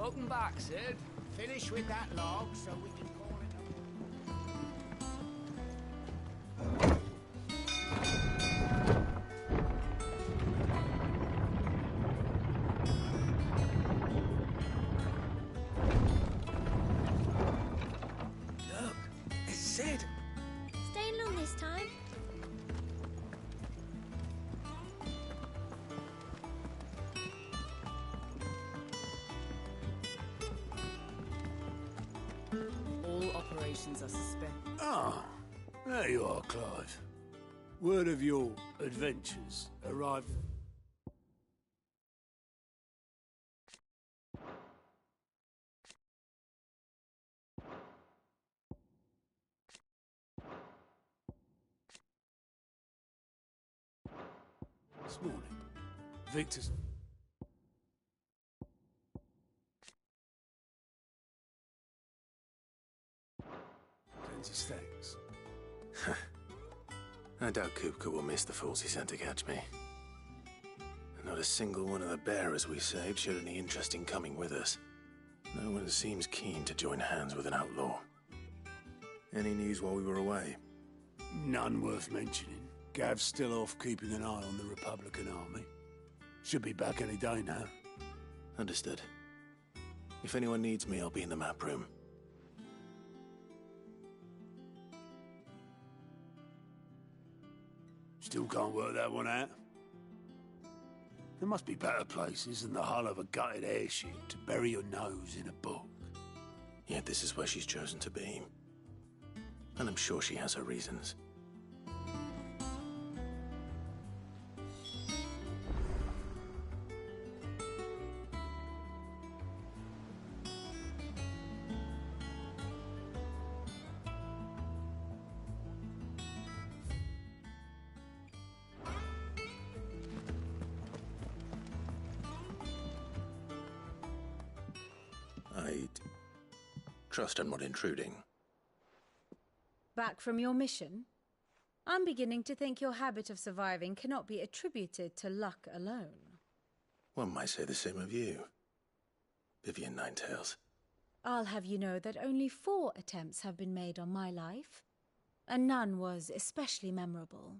Welcome back, Sid. Finish with that log so we can call it Look, it's Sid. Staying long this time? All operations are suspended. Ah, there you are, Clive. Word of your adventures arrived. This morning, Victor's. Sends his thanks. I doubt Kupka will miss the fools he sent to catch me. Not a single one of the bearers we saved showed any interest in coming with us. No one seems keen to join hands with an outlaw. Any news while we were away? None worth mentioning. Gav's still off keeping an eye on the Republican army. Should be back any day now. Understood. If anyone needs me, I'll be in the map room. Still can't work that one out. There must be better places than the hull of a gutted airship to bury your nose in a book. Yet this is where she's chosen to be. And I'm sure she has her reasons. I'd trust I'm not intruding. Back from your mission? I'm beginning to think your habit of surviving cannot be attributed to luck alone. One might say the same of you, Vivian Ninetails. I'll have you know that only 4 attempts have been made on my life, and none was especially memorable.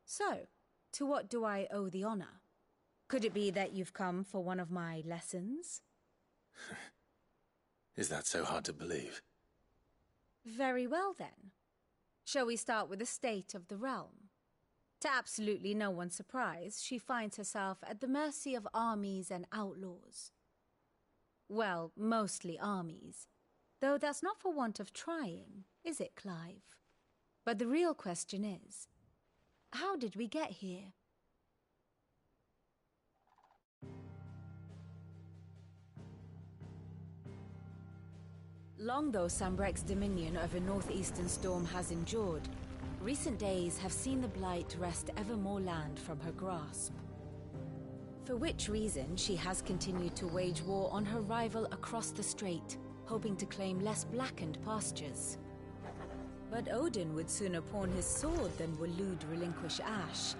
So, to what do I owe the honor? Could it be that you've come for one of my lessons? Is that so hard to believe? Very well, then. Shall we start with the state of the realm? To absolutely no one's surprise, she finds herself at the mercy of armies and outlaws. Well, mostly armies. Though that's not for want of trying, is it, Clive? But the real question is, how did we get here? Long though Sambrek's dominion over northeastern storm has endured, recent days have seen the Blight wrest ever more land from her grasp. For which reason she has continued to wage war on her rival across the strait, hoping to claim less blackened pastures. But Odin would sooner pawn his sword than Waloed relinquish Ash.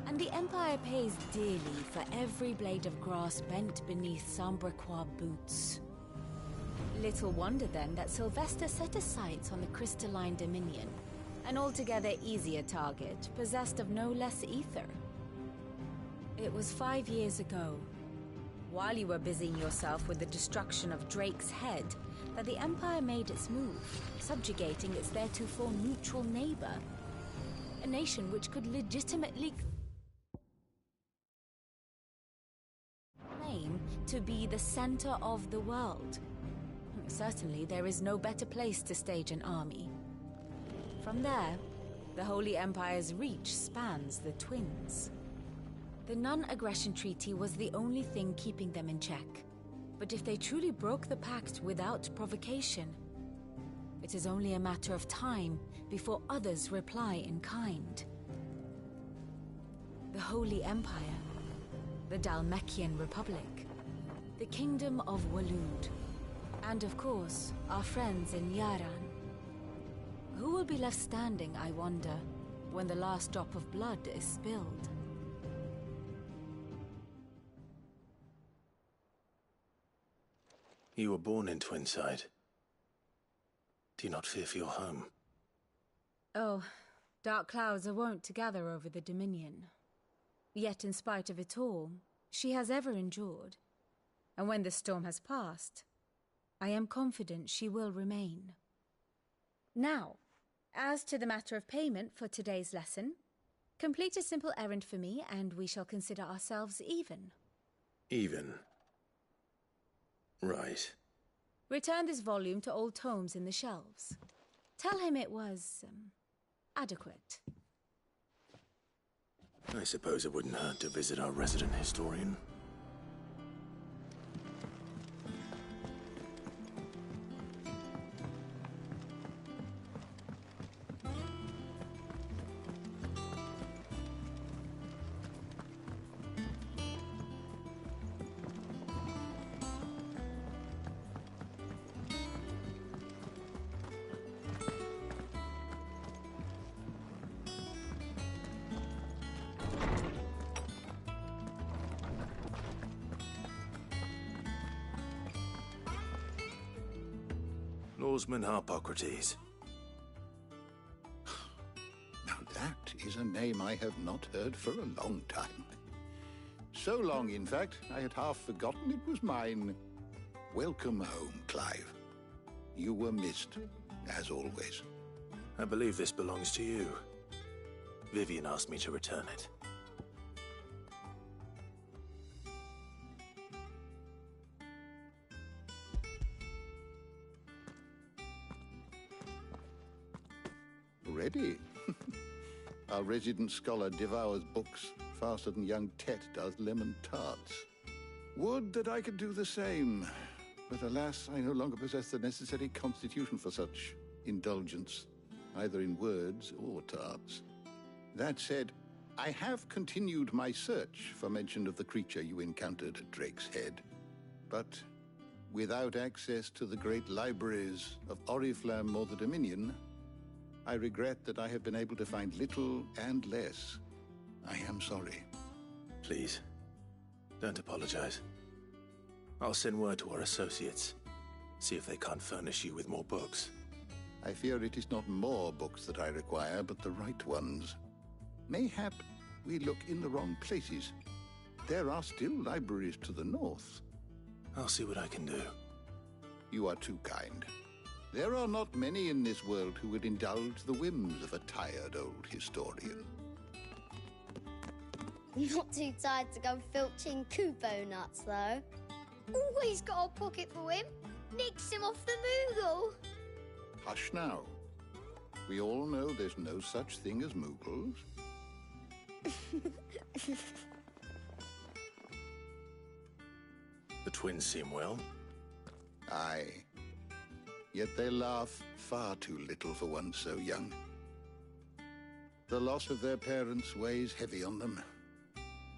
And the Empire pays dearly for every blade of grass bent beneath Sambrequois boots. Little wonder then that Sylvester set his sights on the crystalline dominion, an altogether easier target, possessed of no less ether. It was 5 years ago, while you were busying yourself with the destruction of Drake's head, that the Empire made its move, subjugating its theretofore neutral neighbor, a nation which could legitimately claim to be the center of the world. Certainly, there is no better place to stage an army. From there, the Holy Empire's reach spans the Twins. The non-aggression treaty was the only thing keeping them in check. But if they truly broke the pact without provocation, it is only a matter of time before others reply in kind. The Holy Empire, the Dhalmekian Republic, the Kingdom of Waloed, and of course, our friends in Yaran. Who will be left standing, I wonder, when the last drop of blood is spilled? You were born in Twinside. Do you not fear for your home? Oh, dark clouds are wont to gather over the Dominion. Yet in spite of it all, she has ever endured. And when the storm has passed, I am confident she will remain. Now, as to the matter of payment for today's lesson, complete a simple errand for me and we shall consider ourselves even. Even? Right. Return this volume to old tomes in the shelves. Tell him it was, adequate. I suppose it wouldn't hurt to visit our resident historian. Lawsman Harpocrates. Now that is a name I have not heard for a long time. So long, in fact, I had half forgotten it was mine. Welcome home, Clive. You were missed, as always. I believe this belongs to you. Vivian asked me to return it. Ready? Our resident scholar devours books faster than young Tet does lemon tarts. Would that I could do the same. But alas, I no longer possess the necessary constitution for such indulgence, either in words or tarts. That said, I have continued my search for mention of the creature you encountered at Drake's Head. But without access to the great libraries of Oriflamme or the Dominion, I regret that I have been able to find little and less. I am sorry. Please, don't apologize. I'll send word to our associates. See if they can't furnish you with more books. I fear it is not more books that I require, but the right ones. Mayhap we look in the wrong places. There are still libraries to the north. I'll see what I can do. You are too kind. There are not many in this world who would indulge the whims of a tired old historian. Not too tired to go filching Kupo nuts, though. Always got a pocket for him. Nicks him off the Moogle. Hush now. We all know there's no such thing as Moogles. The twins seem well. Aye. Yet they laugh far too little for one so young. The loss of their parents weighs heavy on them,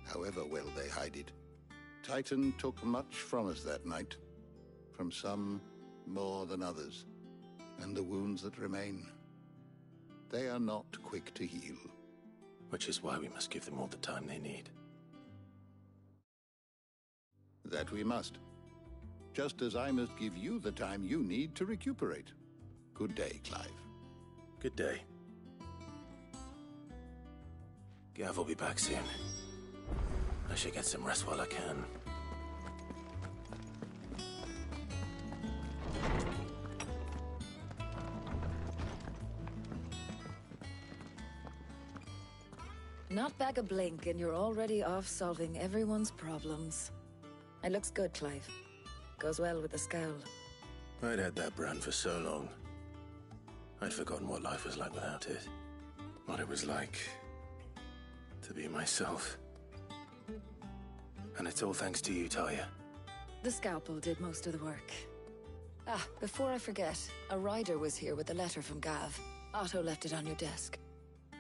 however well they hide it. Titan took much from us that night, from some more than others, and the wounds that remain, they are not quick to heal. Which is why we must give them all the time they need. That we must. Just as I must give you the time you need to recuperate. Good day, Clive. Good day. Gav will be back soon. I should get some rest while I can. Not back a blink and you're already off solving everyone's problems. It looks good, Clive. Goes well with the scowl. I'd had that brand for so long. I'd forgotten what life was like without it. What it was like to be myself. And it's all thanks to you, Talia. The scalpel did most of the work. Ah, before I forget, a rider was here with a letter from Gav. Otto left it on your desk.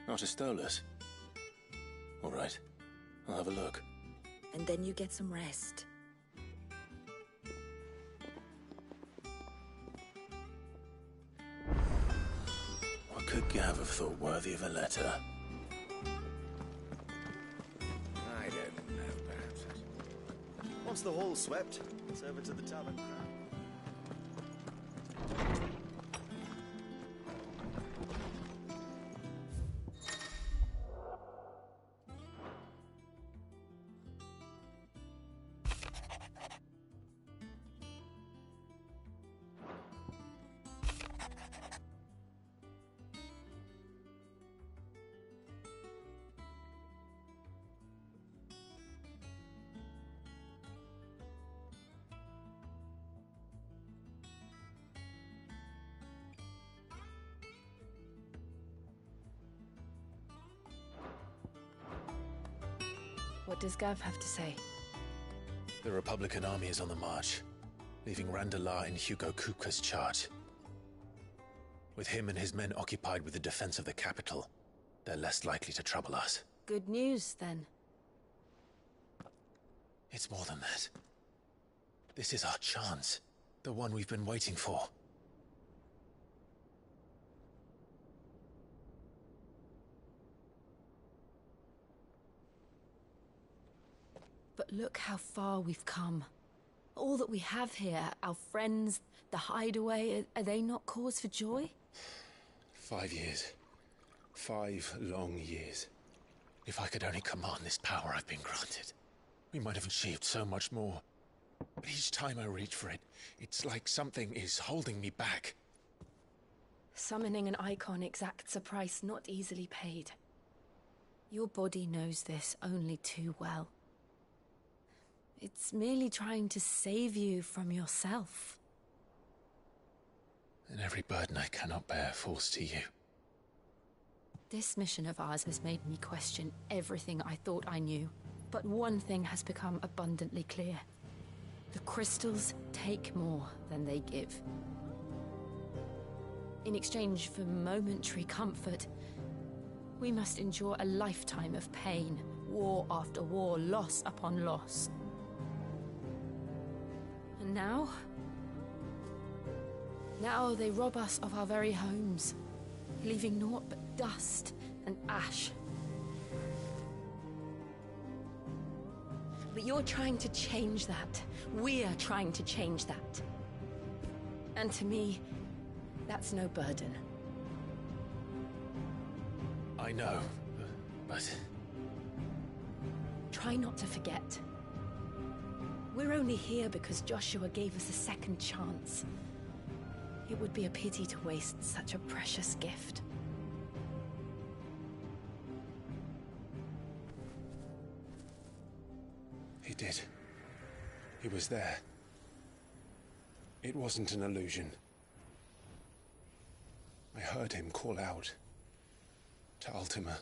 Otto stole us. All right, I'll have a look. And then you get some rest. What could Gav have thought worthy of a letter? I don't know, perhaps. Once the hall swept, it's over to the tavern crowd. What does Gav have to say? The Republican army is on the march, leaving Randalar in Hugo Kupka's charge. With him and his men occupied with the defense of the capital, they're less likely to trouble us. Good news, then. It's more than that. This is our chance. The one we've been waiting for. But look how far we've come. All that we have here, our friends, the hideaway, are they not cause for joy? 5 years. 5 long years. If I could only command this power I've been granted, we might have achieved so much more. But each time I reach for it, it's like something is holding me back. Summoning an icon exacts a price not easily paid. Your body knows this only too well. It's merely trying to save you from yourself. And every burden I cannot bear falls to you. This mission of ours has made me question everything I thought I knew. But one thing has become abundantly clear. The crystals take more than they give. In exchange for momentary comfort, we must endure a lifetime of pain, war after war, loss upon loss. And now they rob us of our very homes, leaving naught but dust and ash. But you're trying to change that. We're trying to change that. And to me, that's no burden. I know, but... Try not to forget. We're only here because Joshua gave us a second chance. It would be a pity to waste such a precious gift. He did. He was there. It wasn't an illusion. I heard him call out to Ultima.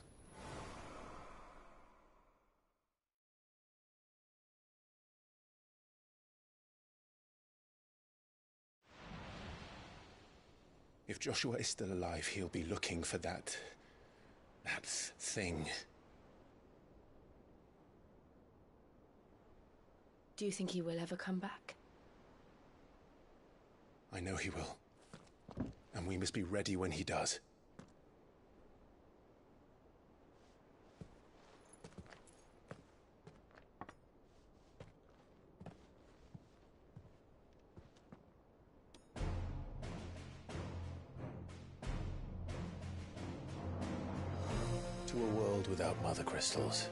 If Joshua is still alive, he'll be looking for that thing. Do you think he will ever come back? I know he will. And we must be ready when he does. To a world without mother crystals.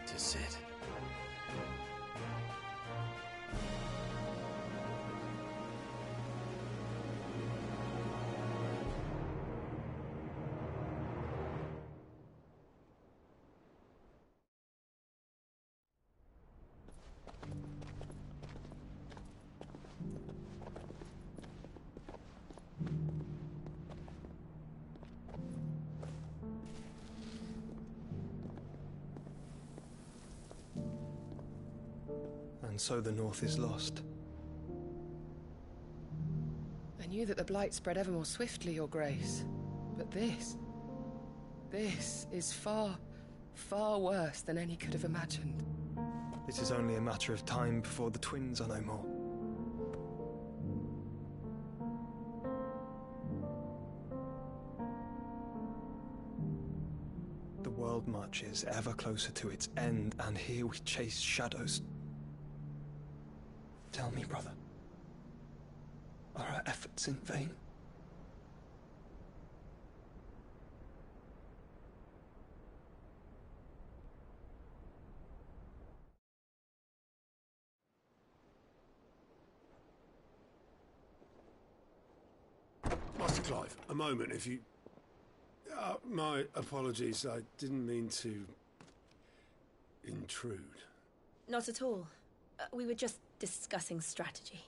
To Sid. And so the North is lost. I knew that the Blight spread ever more swiftly, Your Grace. But this is far, far worse than any could have imagined. It is only a matter of time before the twins are no more. The world marches ever closer to its end, and here we chase shadows. Tell me, brother. Are our efforts in vain? Master Clive, a moment, if you... my apologies, I didn't mean to... intrude. Not at all. We were just discussing strategy.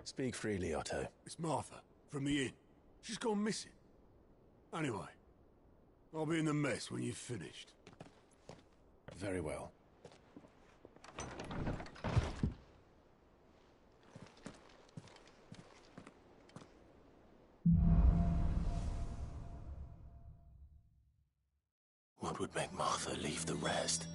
Speak freely, Otto. It's Martha, from the inn. She's gone missing. Anyway, I'll be in the mess when you've finished. Very well. What would make Martha leave the rest?